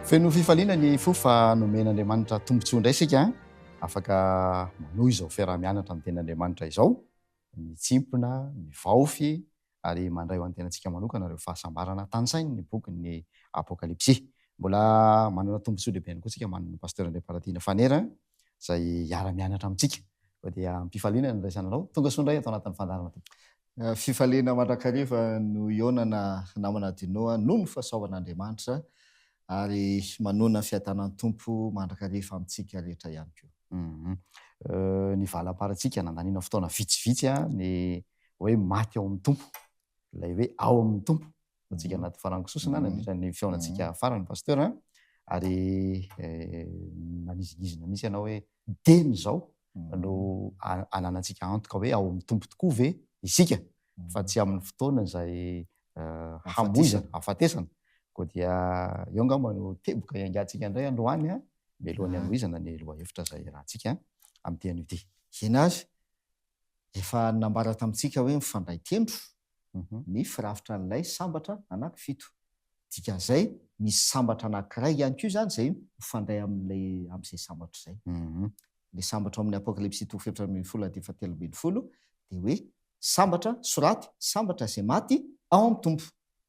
Feno fifaliana ny fo fa nomen'Andriamanitra tombontsoa indray sika afaka manohy izao fiarah-mianatra amin'ny tenin'Andriamanitra izao, mitsimpona, mivaofy ary mandray ho an'ny tenantsika manokana ireo fahasambarana tanysainy ny bokin'ny Apokalipsy. Mbola manana tombontsoa lehibe ihany koa tsika manana pasteur Andriamparatiana Fanera izay hiara-mianatra amintsika. Fa dia am-pifaliana ny raisana anao. Tonga soa indray atao anatin'ny fandarana tompoko. Fifaliana mandrakariva no iona namana dinoa noho ny fahasaovan'Andriamanitra ary manona fiadanan'ny tompo mandrakariva amintsika rehetra ihany koa. Ny valam-paratsika nandanina fotoana vitsivitsy ny hoe maty ao amin'ny tompo, ilay hoe ao amin'ny tompo antsika anaty farangisosina nandritran'ny feonantsika farany pasteur ary nanizigizina misy ianao hoe teny izao no ananantsika antoka hoe ao amin'ny tompo tokoa ve isika fa tsy amin'ny fotoana izay hamoizana hafatesana koa dia eo angamba no teboka iangatsika indray androany melohan'ny anoizana ny loha hevitra izay rahantsika amin'ny teny ity. Ina azy efa nambara tamintsika hoe mifandray tendro ny firafitra n'ilay sambatra anankifito. Dikan'izay misy sambatra anankiray ihany koa izany izay mifandray amin'izay sambatra izay. Ilay sambatra amin'ny Apokalipsy 7:17 dia hoe sambatra soraty, sambatra izay maty ao amin'ny tompo,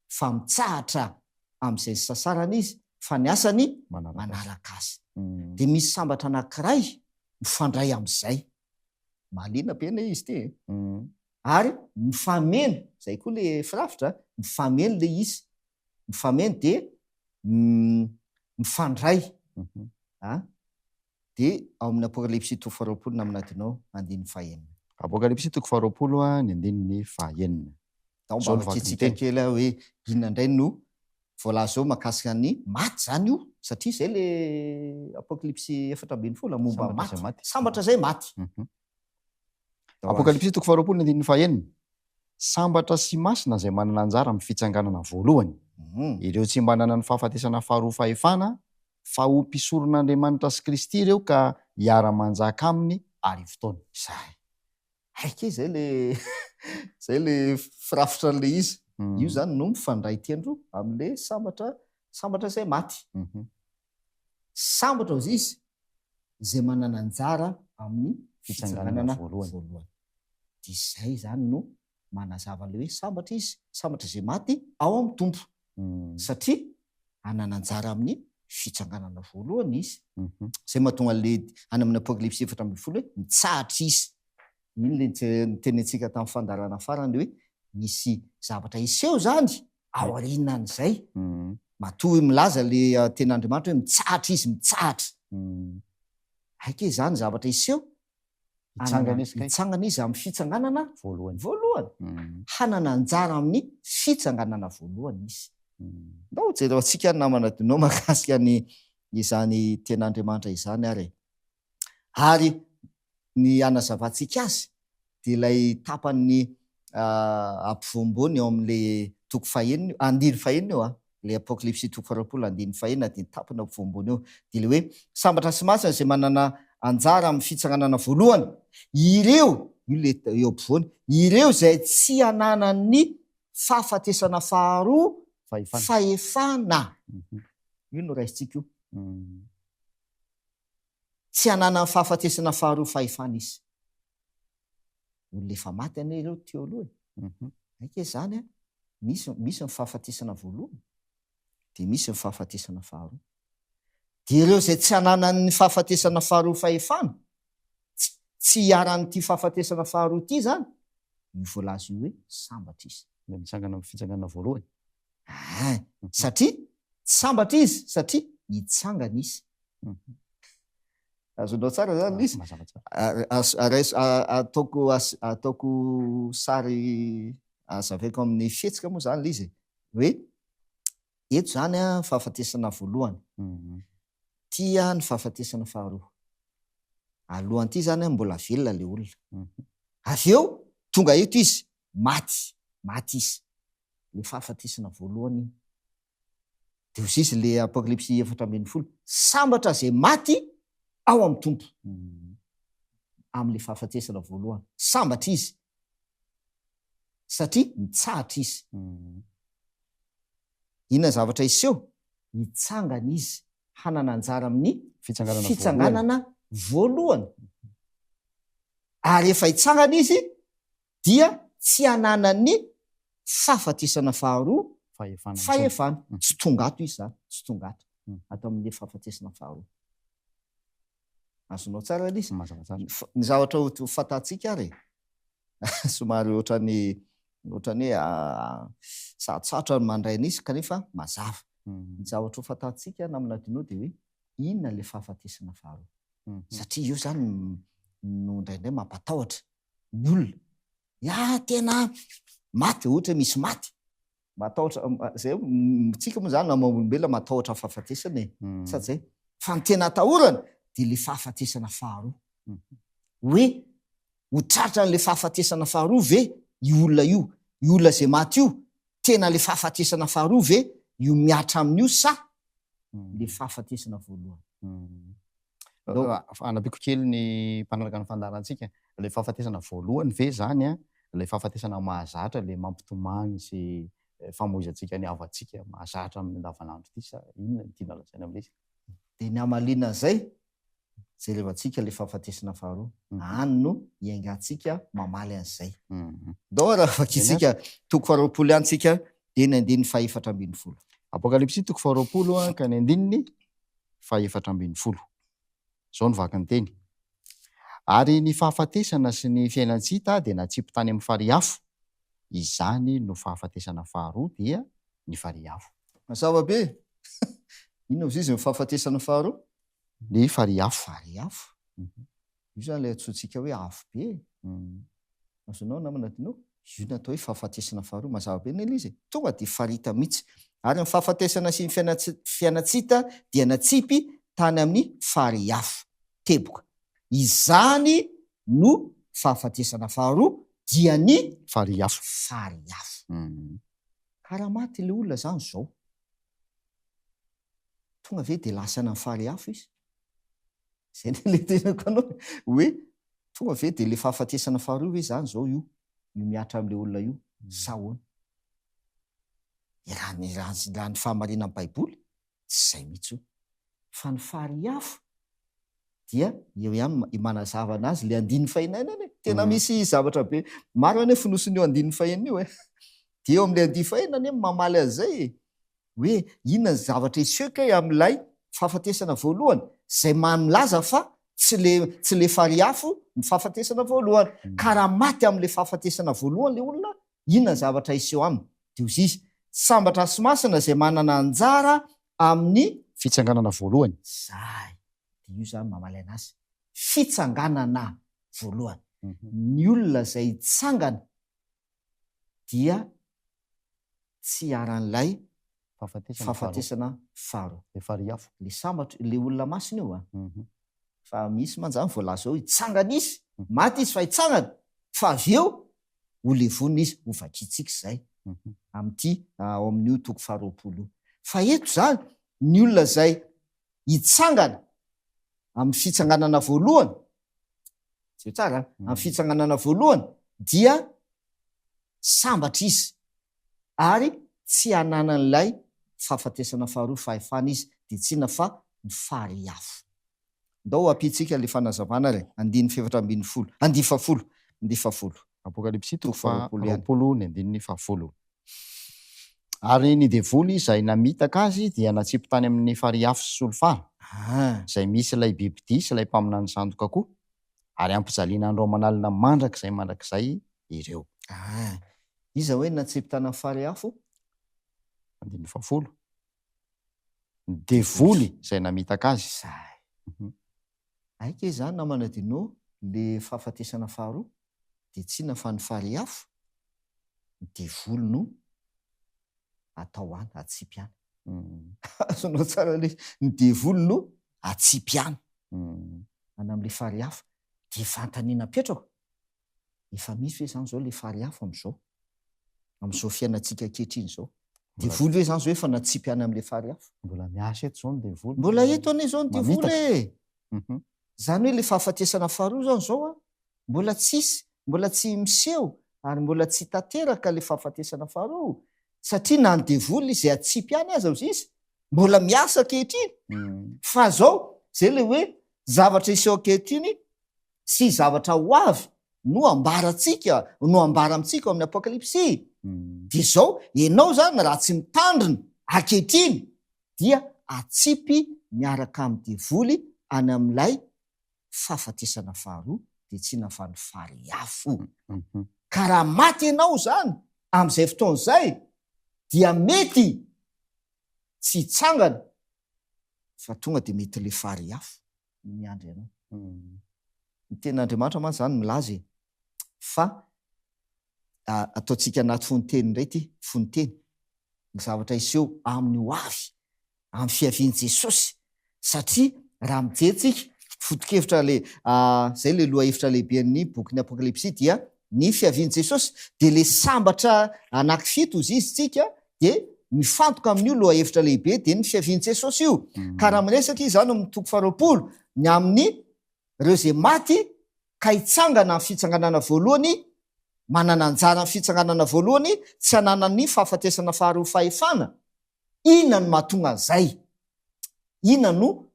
fa mitsahatra amin'izay sasarana izy fa ny asany manaraka azy. Dia misy sambatra anankiray mifandray amin'izay. Mahaliana be ilay izy ty. Ary mifameno, izay koa ilay firafitra, mifameno ilay izy. Mifameno dia mifandray. Dia ao amin'ny Apokalipsy 2:20 namana dinao 2:9. Apokalipsy 2:20 ny 2:9. Mba mitsitsika kely hoe inona indray no voalaza zao mahakasika ny maty zany io, satria izay le Apokalipsy 4:20 momba maty. Sambatra izay maty. Apokalipsy 2:20 ny 2:9. Sambatra sy masina izay manana anjara amin'ny fitsanganana voalohany. Ireo tsy manana ny fahafatesana faharoa fahefana fa ho mpisoron'Andriamanitra sy Kristy ireo ka hiara-manjaka aminy ary fotoana. Haika izay le firafitra n'le izy. Io zany no mifandray tendro amin'le sambatra izay maty. Sambatra izy izay manana anjara amin'ny fitsanganana voalohany. Dia izay zany no manazava le hoe sambatra izy, sambatra izay maty ao amin'ny tompo. Satria anana anjara amin'ny fitsanganana voalohany izy. Izay mahatonga le any amin'ny Apokalipsy 4:20 hoe mitsahatra izy. Iny le tenentsika tamin'ny fandarana farany hoe misy zavatra iseho zany ao aorianan'izay. Matoa milaza le ten'Andriamanitra hoe mitsahatra izy, mitsahatra. Haika izany zavatra iseho. Mitsangana izy amin'ny fitsanganana voalohany. Hanana anjara amin'ny fitsanganana voalohany izy. Ndao jereo antsika namana dinao mahakasika izany ten'Andriamanitra izany ary ny anazavantsika azy dia ilay tapan'ny ampovoambony ao amin'ilay toko faheniny, 2:9 eo ilay Apokalipsy 2:20 2:9 dia tapany ampovoambony eo dia ilay hoe sambatra sy masina izay manana anjara amin'ny fitsanganana voalohany. Ireo eo ampovoany, ireo izay tsy hananany fahafatesana faharoa fahefana. Io no raisintsika io. Tsy hanana fahafatesana faharoa fahefana izy. Olona efa maty ane ireo teo aloha. Haika izany misy ny fahafatesana voalohany dia misy ny fahafatesana faharoa. Dia ireo izay tsy hananany fahafatesana faharoa fahefana, tsy hiaran'ity fahafatesana faharoa ity zany, ny voalaza io hoe sambatra izy. Mitsangana amin'ny fitsanganana voalohany. Satria sambatra izy, satria hitsangana izy. Azonao tsara zany izy. Ataoko sary azavaiko amin'ny fihetsika moa zany izy hoe eto zany fahafatesana voalohany, tia ny fahafatesana faharoa. Alohan'ity zany mbola velona le olona. Avy eo tonga eto izy maty izy. Le fahafatesana voalohany dia hoy izy le Apokalipsy 4:20 sambatra izay maty ao amin'ny tompo. Amin'le fahafatesana voalohany sambatra izy satria mitsahatra izy. Inona zavatra iseho? Mitsangana izy hanana anjara amin'ny fitsanganana fitsanganana voalohany. Ary efa hitsangana izy dia tsy hananany fahafatesana faharoa fahefana. Tsy tongato izy zany, tsy tongato ato amin'le fahafatesana faharoa. Azonao tsara izy ny zavatra ho fatantsika ary somary ohatrany hoe sarotsarotra ny mandraina izy kanefa mazava. Ny zavatra ho fatantsika namina dinao dia hoe inona le fahafatesana faharoa, satria io zany no indraindray mampatahotra ny olona. Tena maty, ohatra misy maty matahotra zay tsika moa zany na maolombelona matahotra fahafatesana sady zay fa ny tena atahorana dia le fahafatesana faharoa. Hoe ho tratra n'le fahafatesana faharoa ve io olona io, io olona zay maty io tena le fahafatesana faharoa ve io miatra amin'io sa le fahafatesana voalohany. Anapiako kely ny mpanaraka ny fandarantsika, le fahafatesana voalohany ve zany le fahafatesana mahazatra le mampitomany sy famoizantsika ny avatsika mahazatra amin'ny andavanandro ity, sa inona ny tiana lazaina amin'izy? Dia ny amalina zay jerevantsika le fahafatesana faharoa any no iaingantsika mamaly an'izay. Dao raha vakitsika toko faharoapolo ihany tsika dia ny andininy fahaefatra ambin'ny folo. Apokalipsy toko faharoapolo ka ny andininy fahaefatra ambin'ny folo. Zao ny vaky ny teny. Ary ny fahafatesana sy ny fiainantsita dia natsipy tany amin'ny fariafo. Izany no fahafatesana faharoa dia ny fariafo. Mazava be. Inona izy izy ny fahafatesana faharoa? Ny fariafo. Fariafo. Io zany ilay antsointsika hoe afo be. Azonao namana dinao io natao hoe fahafatesana faharoa. Mazava be nela izy tonga dia farita mihitsy. Ary ny fahafatesana sy ny fiainantsita dia natsipy tany amin'ny fariafo teboka. Izany no fahafatesana faharoa dia ny fariafo. Karaha maty le olona zany zao. Tonga ve dia lasana ny fariafo izy? Zay le tenako anao hoe tonga ve dia le fahafatesana faharoa hoe zany zao io miatra amin'le olona io sa hoana? Raha ny fahamarinana amin'ny Baiboly tsy izay mihitsy io. Fa ny fariafo dia eo ihany manazava anazy le andininy fahaenina. Tena misy zavatra be maro any fonosin'io andininy fahaenina io dia eo amin'le andininy fahaenina mamaly an'izay hoe inona ny zavatra isehoka amin'ilay fahafatesana voalohany zay milaza fa tsy le fariafo ny fahafatesana voalohany. Ka raha maty amin'le fahafatesana voalohany le olona, inona ny zavatra iseho aminy? Dia ozy izy sambatra sy masina zay manana anjara amin'ny fitsanganana voalohany. Zay. Dia io zany mamaly anazy. Fitsanganana voalohany. Ny olona zay tsangana dia tsy aran'ilay fahafatesana faharoa. Le fariafo. Le sambatra le olona masina io fa misy manjany voalaza hoe itsangana izy, maty izy fa itsangana, fa avy eo ho levona izy ho vakitsika izay amin'ity ao amin'io toko faharoapolo. Fa eto zany ny olona zay itsangana amin'ny fitsanganana voalohany, zay tsara amin'ny fitsanganana voalohany dia sambatra izy ary tsy hananan'ilay fahafatesana faharoa fahefana izy dia tsy inona fa ny fariafo. Ndao ampitsika le fanazavana re andininy faefatra ambin'ny folo, andiny fafolo. Apokalipsy toko faharoapolo ny andininy fafolo. Ary ny devoly izay namitaka azy dia natsipy tany amin'ny fariafo sy solofara izay misy ilay bibidia sy ilay mpaminany sandoka koa, ary ampijaliana andreo manalina mandrakizay mandrakizay ireo. Iza hoe natsipy tany amin'ny fariafo? Andininy fafolo. Ny devoly izay namitaka azy. Aika izany namana dinao le fahafatesana faharoa dia tsy inona fa ny fariafo, ny devoly no atao any, atsipy any. Azonao tsara le ny devoly no atsipy any any amin'le fariafo. Dia fantaniana petrako efa misy hoe zany zao le fariafo amin'izao fiainantsika ankehitriny zao. Devoly hoe zany zao efa natsipy any amin'le fariafo. Mbola miasa eto zao ny devoly. Mbola eto ane zao ny devoly zany hoe le fahafatesana faharoa zany zao mbola tsisy, mbola tsy miseho ary mbola tsy tanteraka le fahafatesana faharoa, satria na ny devoly izay atsipy any aza izy mbola miasa ankehitriny fa zao zay le hoe zavatra iseho ankehitriny sy zavatra ho avy no ambarantsika no ambara amintsika amin'ny apokalipsy de zao ianao zany raha tsy mitandrina ankehitriny dia atsipy miaraka amin'ny devoly any amin'ilay fahafatesana faharoa de tsy nafany fary afo ka raha maty ianao zany am'izay fotoana zay dia mety tsy hitsangana fa tonga de mety le fary afo miandry ianao ny ten'Andriamanitra man zany milaza fa ataontsika anaty fonoteny indray ty fonoteny ny zavatra iseho amin'ny ho avy amin'ny fiavian' Jesosy satria raha mijerytsika foto-kevitra le zay le lohahevitra lehiben'ny bokyny apokalipsy dia ny fiavian' Jesosy de le sambatra anankifito izy tsika de mifantoka amin'io lohahevitra lehibe de ny fiavian' Jesosy io ka raha miresaka izy zany amin'ny toko 20 ny amin'ny reo zay maty ka hitsangana amin'ny fitsanganana voalohany manana anjara amin'ny fitsanganana voalohany tsy hananany fahafatesana faharoa fahefana inona no mahatonga an'izay inona no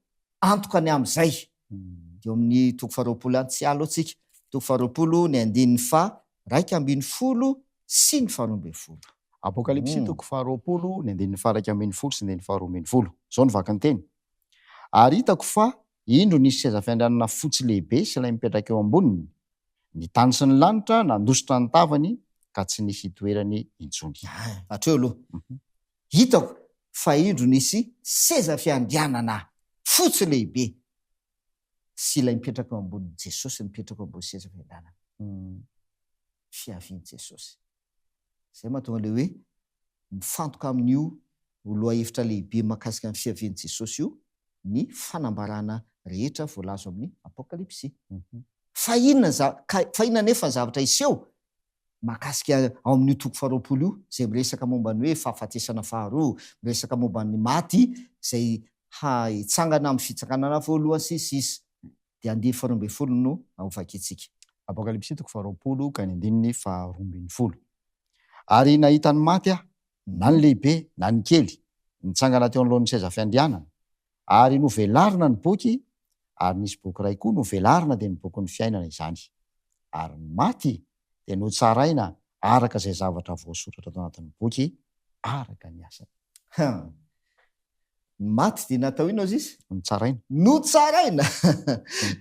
antokany am'izay eo amin'ny toko 20 any tsy alo atsika toko 20 ny 2:1-10 sy ny 12. Apokalipsy toko 20 ny 1:1-10 sy ny 12. Zao ny vakany teny. Ary hitako fa indro nisy seza fiandrianana fotsy lehibe sy ilay mipetraka eo amboniny. Ny tany sy ny lanitra nandositra ny tavany ka tsy nisy itoerany intsony. Hatreo aloha. Hitako fa indro nisy seza fiandrianana fotsy lehibe sy ilay mipetraka eo amboniny. Jesosy mipetraka eo ambony seza fiandrianana. Fiavian' Jesosy. Zay mahatonga le hoe mifantoka amin'io lohahevitra lehibe mahakasika ny fiavian' Jesosy io ny fanambarana rehetra voalazo amin'ny apokalipsy. Fa inona nefa ny zavatra iseho mahakasika ao amin'io toko 20 io zay miresaka momba ny hoe fahafatesana faharoa, miresaka momba ny maty zay hitsangana amin'ny fitsanganana voalohany sisisy de 12 no ahovakitsika. Apokalipsy toko 20 ka ny 12. Ary nahita ny maty na ny lehibe na ny kely nitsangana teo anoloan'ny seza fiandrianana ary novelarina ny boky ary nisy boky iray koa novelarina de ny boky ny fiainana izany ary ny maty de notsaraina araka izay zavatra voasoratra tao anatin'ny boky araka ny asany. Ny maty de natao ino izy? Notsaraina. Notsaraina.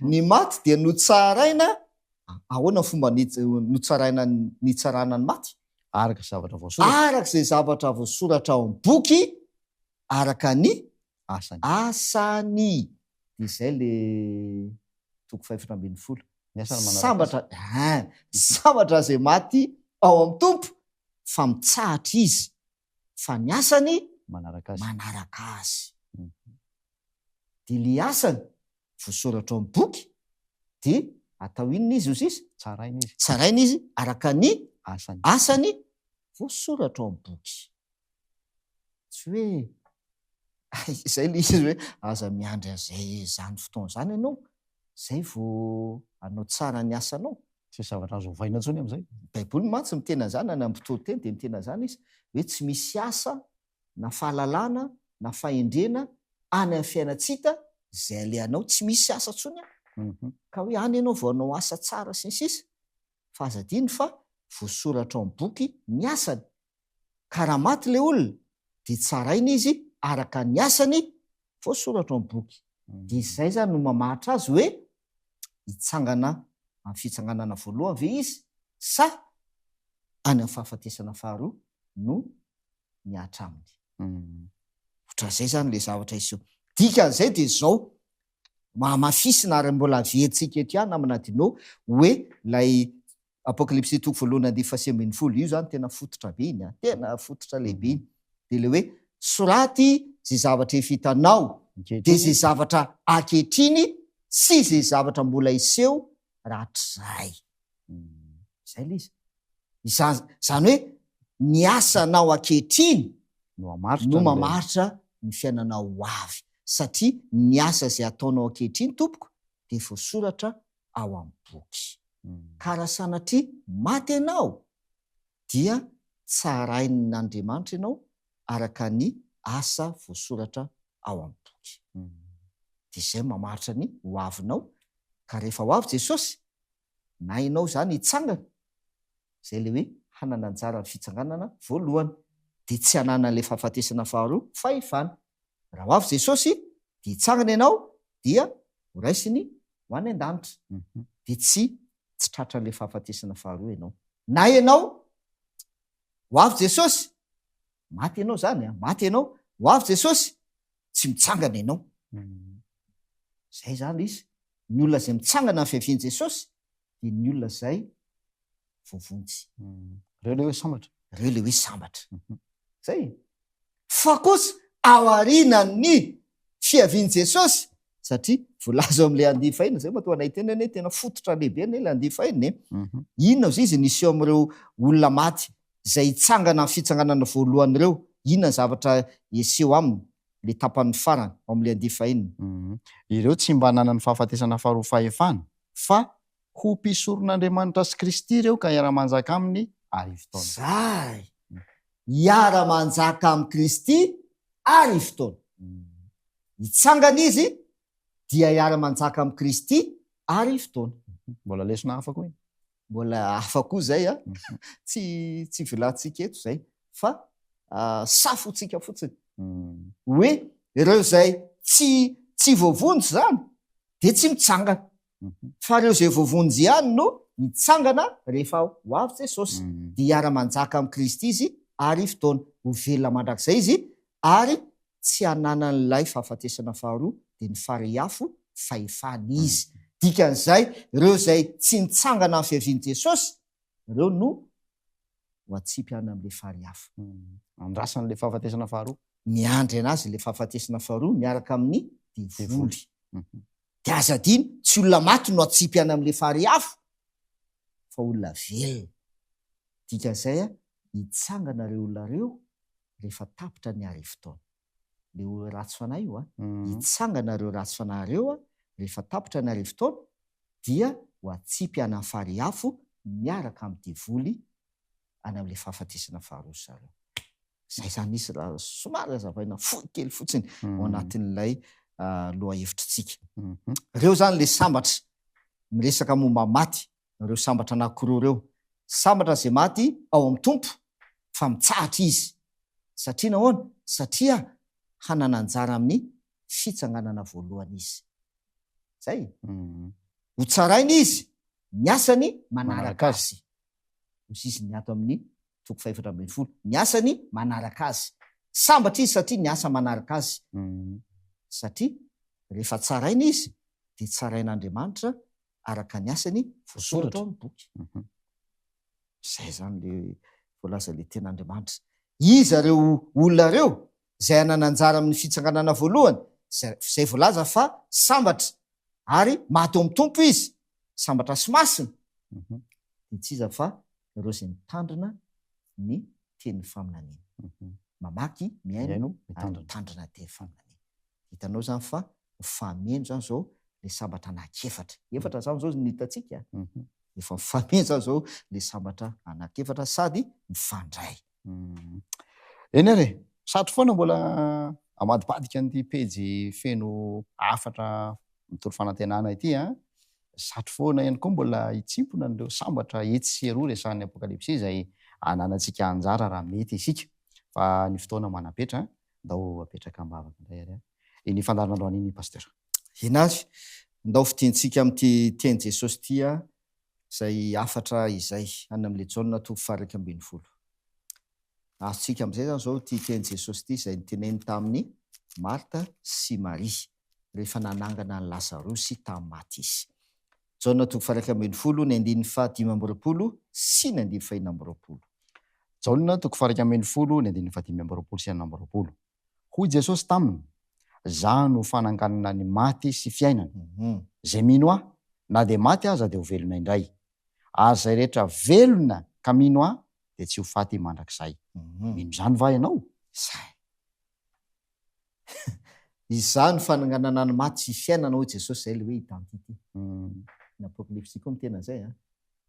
Ny maty de notsaraina. Ahoana fomba notsaraina nitsarana ny maty? Araka zavatra voasoratra. Araka izay zavatra voasoratra ao amin'ny boky araka ny asany. Izay le toko 5:12. Sambatra zay maty ao amin'ny tompo fa mitsahatra izy fa ny asany manaraka azy. De le asany voasoratra ao amin'ny boky de atao inona izy izy? Tsaraina izy araka ny asany voasoratra ao amin'ny boky. Tsy hoe izay le izy hoe aza miandry an'izay zany fotoana zany ianao zay vao anao tsara ny asanao. Tsy zavatra azo ovaina intsony am'izay. Baiboly mantsy mitena zany any amin'ny mpitoteny de mitena zany izy hoe tsy misy asa na fahalalana na fahendrena any amin'ny fiainatsika zay alehanao tsy misy asa tsony ka hoe any ianao vao anao asa tsara sy ny sisa fa azadiny fa voasoratra ao amin'ny boky ny asany ka raha maty le olona de tsaraina izy araka ny asany voasoratra ao amin'ny boky. De izay zany no mamahatra azy hoe hitsangana amin'ny fitsanganana voalohany ve izy sa any amin'ny fahafatesana faharoa no miatra aminy. Ohatran'izay zany le zavatra iseho. Dikan'izay de zao mafisina ary mbola averitsika eto ihany aminadinao hoe lay apokalipsy toko 1:12 io zany tena fototra be iny tena fototra lehibe iny de le hoe soraty zay zavatra efa hitanao de zay zavatra ankehitriny sy zay zavatra mbola iseho ratrizay. Zay le izy. Zany hoe ny asanao ankehitriny no mamaritra ny fiainanao ho avy satria ny asa zay ataonao ankehitriny tompoko de voasoratra ao amin'ny boky. Ka raha sanatria maty ianao dia tsarain'Andriamanitra ianao araka ny asa voasoratra ao amin'ny boky. De zay mamaritra ny hoavinao, ka rehefa ho avy Jesosy na ianao zany hitsangana, zay le hoe hanana anjara ny fitsanganana voalohany, de tsy hanana le fahafatesana faharoa fa ifana. Raha ho avy Jesosy de hitsangana ianao dia ho raisiny ho any an-danitra, de tsy tratra le fahafatesana faharoa ianao. Na ianao ho avy Jesosy, maty ianao zany maty ianao, ho avy Jesosy tsy mitsangana ianao. Zay zany izy, ny olona zay mitsangana amin'ny fiavian'i Jesosy de ny olona zay voavonjy. Reo le hoe sambatra. Reo le hoe sambatra. Zay. Fa kosa ao aorianan'ny fiavian'i Jesosy, satria voalaza amin'ilay andifaina zay matoa nahitena hoe tena fototra lehibe ny le andifaina. Inona izy izy nisy eo amin'ireo olona maty zay hitsangana amin'ny fitsanganana voalohan'ireo, inona ny zavatra eseho aminy le tapan'ny farany ao amin'ilay andifaina. Ireo tsy mba nanana ny fahafatesana faharoa fahefana, fa ho mpisoron'Andriamanitra sy Kristy ireo ka iara-manjaka aminy arivo-taona. Zay. Iara-manjaka amin'ny Kristy arivo-taona. Hitsangana izy dia iara-manjaka amin'ny Kristy arivo-taona. Mbola lesona hafa koa. Mbola hafa koa zay tsy velantsika eto zay, fa safontsika fotsiny. Hoe ireo zay tsy voavonjy zany de tsy mitsangana, fa ireo zay voavonjy ihany no mitsangana rehefa ho avy Jesosy, de iara-manjaka amin'ny Kristy izy arivo-taona. Ho velona mandrakizay izy ary tsy hanana n'ilay fahafatesana faharoa de ny fariafo fahefana izy. Dikan'izay ireo zay tsy nitsangana amin'ny fiavian'i Jesosy, ireo no ho atsipy any amin'le fariafo. Andrasana le fahafatesana faharoa. Miandry anazy le fahafatesana faharoa miaraka amin'ny devoly. De aza adiny tsy olona maty no atsipy any amin'le fariafo, fa olona velona. Dikan'izay hitsangana reo olona reo rehefa tapitra ny arivo-taona. Le ratsy fanahy io hitsangana reo ratsy fanahy reo rehefa tapitra ny arivo-taona dia ho atsipy any amin'ny fariafo miaraka amin'ny devoly any amin'le fahafatesana faharoa zareo. Zay zany isy raha somary azavaina fohy kely fotsiny ao anatin'ilay loha hevitrintsika. Reo zany le sambatra miresaka momba maty, reo sambatra anankiroa reo. Sambatra zay maty ao amin'ny tompo fa mitsahatra izy. Satria nahoana? Satria hanana anjara amin'ny fitsanganana voalohany izy. Zay. Ho tsarainy izy, ny asany manaraka azy. Hozy izy ny ato amin'ny toko 4:12. Ny asany manaraka azy. Sambatra izy satria ny asa manaraka azy. Satria rehefa tsarainy izy de tsarain'Andriamanitra araka ny asany voasoratra ao amin'ny boky. Zay zany le voalaza le ten'Andriamanitra. Iza reo olona reo zay hanana anjara amin'ny fitsanganana voalohany, zay voalaza fa sambatra ary maty eo amin'ny tompo izy, sambatra sy masina. De tsy iza fa ireo zay mitandrina ny tenin'ny faminaniana. Mamaky miaino ary mitandrina teny faminaniana. Hitanao zany fa mifameno zany zao le sambatra anankiefatra. Efatra zany zao ny hitatsika. Efa mifameno zany zao le sambatra anankiefatra sady mifandray. Eny ary satry foana mbola amadibadika an'ity pejy feno afatra mitoro fanantenana ity satry foana ihany koa mbola hitsimpona n'ireo sambatra etsy sy eroa resahan'ny apokalipsy izay ananantsika anjara raha mety isika. Fa ny fotoana manapetra ndao apetraka ambavaka indray ary. Ny fandarina androany pasteur. Enazy, ndao fitiantsika amin'ity teny Jesosy ty zay afatra izay any amin'le Jaona 4:12. Azontsika amin'izay zany zao ty teny Jesosy ty zay niteneny tamin'ny Marta sy Maria rehefa nanangana ny Lazarosy tamin'ny maty izy. Jaona 4:12 ny 15:20 sy ny 15:20. Jaona 4:12 ny 15:20 sy 15:20. Hoy Jesosy taminy, za no fananganana ny maty sy fiainana. Zay mino ahy, na de maty aza de ho velona indray. Ary zay rehetra velona ka mino ahy de tsy ho faty mandrakizay. Mino zany va ianao? Zay. Izany fananganana ny maty sy fiainana hoy Jesosy, zay le hoe hita am'ty. Ny apokalipsy koa mitena zay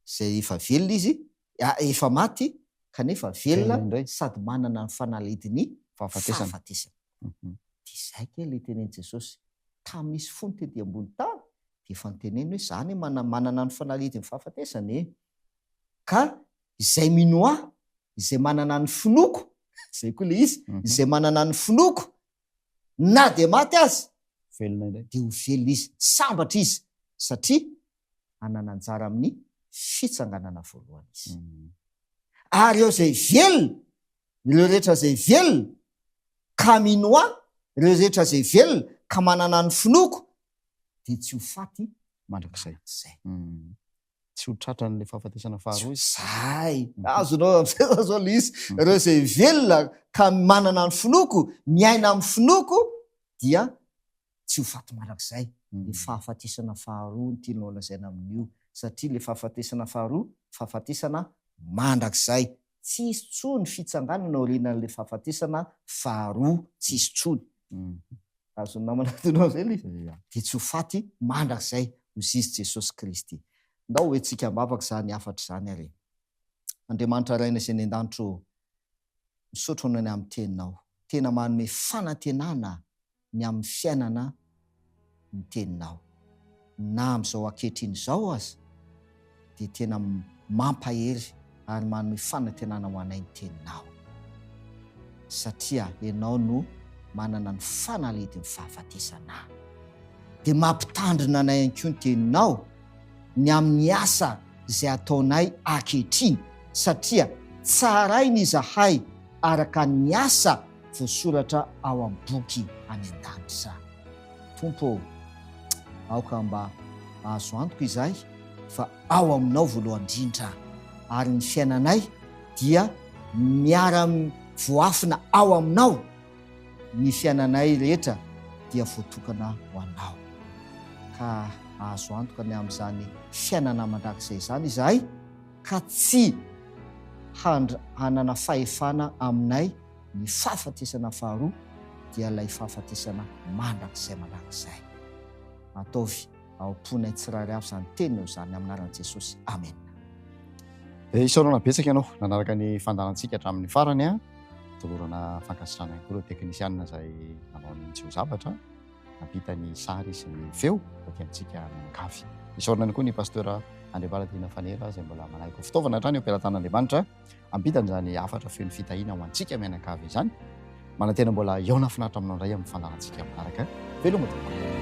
zay efa velona izy, efa maty kanefa velona sady manana ny fanalediny fahafatesana. Dia izay ke le tenen'i Jesosy tamin'nisy fony tety ambony tany dia efa niteneny hoe zany manana ny fanality ny fahafatesana e, ka izay mino ahy, izay manana ny finoko, izay koa le izy, izay manana ny finoko na dia maty azy velona indray dia ho velona izy, sambatra izy satria anana anjara amin'ny fitsanganana voalohany izy. Ary eo zay velona, ireo rehetra zay velona ka mino ahy, ireo rehetra zay velona ka manana ny finoko dia tsy ho faty mandrakizay. Tsy ho tratra n'le fahafatesana faharoa izy. Zay azonao am'zay zao le izy, ireo zay velona ka manana ny finoko, miaina amin'ny finoko dia tsy ho faty mandrakizay. Le fahafatesana faharoa ny tianao lazaina amin'io satria le fahafatesana faharoa fahafatesana mandrakizay, tsisy tsony fitsanganana aorianan'le fahafatesana faharoa, tsisy tsony. Azonao manatonao zay le dia tsy ho faty mandrakizay hozy izy Jesosy Kristy. Ndao hoentsika ambavaka zany afatra zany ary. Andriamanitra raina izay ny an-danitro, misaotra anao ny amin'ny teninao, tena manome fanantenana ny amin'ny fiainana ny teninao. Na amin'izao ankehitriny izao aza dia tena mampahery ary manome fanantenana ho anay ny teninao. Satria ianao no manana ny fanalety ny fahafatesana. Dia mampitandrina anay ihany koa ny teninao ny amin'ny asa izay ataonay ankehitriny, satria tsarainy izahay araka ny asa voasoratra ao amin'ny boky any an-danitra. Tompo, aoka mba ahazo antoka izahay fa ao aminao voalohany indrindra, ary ny fiainanay dia miara-voafina ao aminao. Ny fiainanay rehetra dia voatokana ho anao, ka ahazo antoka ny amin'izany fiainana mandrakizay izany izahay, ka tsy hanana fahefana aminay ny fahafatesana faharoa dia ilay fahafatesana mandrakizay. Ataovy aomponay tsirairay avy izany tenina izany amin'ny anaran'i Jesosy. Amen. Dia isaorana betsaka ianao nanaraka ny fandalantsika hatramin'ny farany a, tolorana fankasitrana koa ireo teknisianina izay nanao ny tsiozavatra, nampita ny sary sy ny feo antsika miankavy. Isaorana koa ny pasteur Andriabaladina Fanera izay mbola manahaka fitaovana hatrany ampelantan'Andriamanitra ampitany izany afatra feno fitahiana ho antsika mianakavy izany. Manantena mbola eo nafinaritra aminao indray amin'ny fandalantsika manaraka. Veloma tokoa.